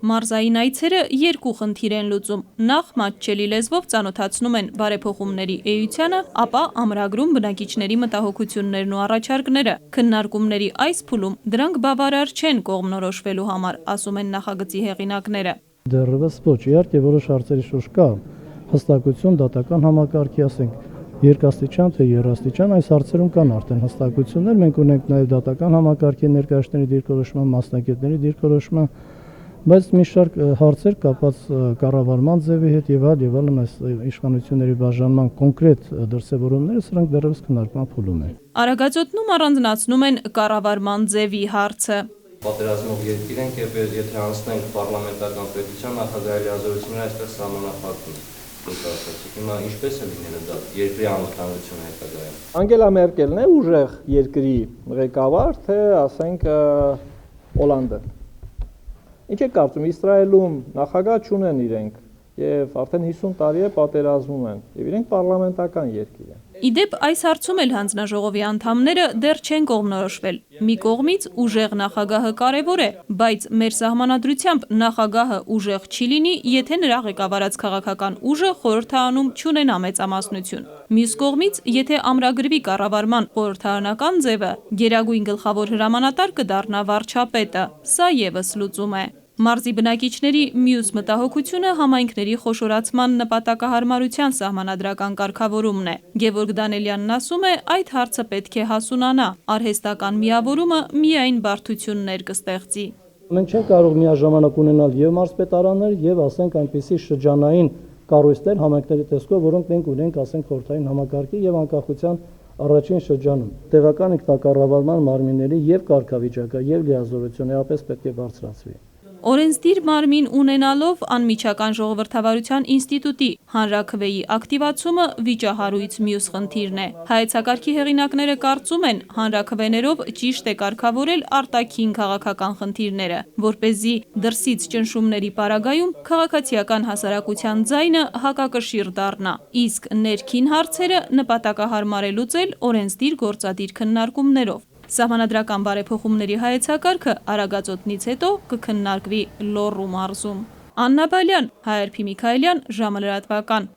Մարզային այցերը երկու խնդիր են լուծում։ Նախ մատչելի լեզվով ծանոթացնում են բարեփոխումների էությանը, ապա ամրագրում բնակիչների մտահոգություններն ու առաջարկները։ Քննարկումների այս փուլում դրանք բավարար չեն կողմնորոշվելու համար, ասում են նախագծի հեղինակները։ Դեռևս ոչ, իհարկե որոշ հարցերի շուրջ կա հստակություն դատական համակարգի, ասենք երկաստիճան թե երաստիճան, այս հարցերում կան արդեն հստակություններ, մենք ունենք նաև դատական համակարգի ներկայացների դիրքորոշման, մասնագետների դիրքորոշման, բայց մի շարք հարցեր կապված կառավարման ձևի հետ եւ այլն այս իշխանությունների բաժանման կոնկրետ դրսևորումները, սրանք դեռևս քննարկման փուլում են։ Արագածոտնում առանձնացնում են կառավարման ձևի հարցը։ Պատերազմող երկիր ենք եւ եթե անցնենք պարլամենտական պետության նախագահի լիազորությունները այստեղ սահմանափակվում են։ Հիմա ինչպես է լինելու դա երկրի անվտանգությունը հետագայում։ Անգելա Մերկելն է ուժեղ երկրի ղեկավար, թե ասենք Հոլանդը։ Ինչ է կարծում, Իսրայելում նախագահ չունեն իրենք եւ արդեն 50 տարի է պատերազմում են եւ իրենք պարլամենտական երկիր են։ Իդեպ այս հարցում էլ հանձնաժողովի անդամները դեռ չեն կողմնորոշվել։ Մի կողմից ուժեղ նախագահը կարևոր է, բայց մեր սահմանադրությամբ նախագահը ուժեղ չի լինի, եթե նրա ղեկավարած քաղաքական ուժը խորհրդարանում չունենա մեծամասնություն։ Մյուս կողմից, եթե ամրագրվի կառավարման խորհրդարանական ձևը, գերագույն գլխավոր հրամանատար կդառնա վարչապետը, սա ևս լուծում է։ Մարզի բնակիչների մյուս մտահոգությունը համայնքների խոշորացման նպատակահարմարության սահմանադրական կարգավորումն է։ Գևորգ Դանելյանն ասում է, այդ հարցը պետք է հասունանա, արհեստական միավորումը միայն բարդություններ կստեղծի։ Մենք չենք կարող միաժամանակ ունենալ եւ մարզպետարաններ եւ ասենք այնպիսի շրջանային կառույցներ համայնքների տեսքով, որոնք մենք ունենք ասենք խորհրդային համակարգի եւ անկախության առաջին շրջանում։ Տեղական ինքնակառավարման մարմինների եւ կարգավիճակը եւ լիազորությունը էապես պետք է բարձրացվի։ Օրենսդիր մարմին ունենալով անմիջական ժողովրդավարության ինստիտուտի հանրաքվեի ակտիվացումը վիճահարույց մյուս խնդիրն է։ Հայեցակարգի հեղինակները կարծում են, հանրաքվեներով ճիշտ է կարգավորել արտաքին քաղաքական խնդիրները, որպեսզի դրսից ճնշումների պարագայում քաղաքացիական հասարակության ձայնը հակակշիռ դառնա, իսկ ներքին հարցերը նպատակահարմար է լուծել օրենսդիր գործադիր քննարկումներով։ Սահմանադրական բարեփոխումների հայեցակարգը արագածոտնից հետո կքննարկվի Լոռու մարզում։ Աննա Բալյան, ՀԱՐՊ Միքայելյան, ժամը լրատվական։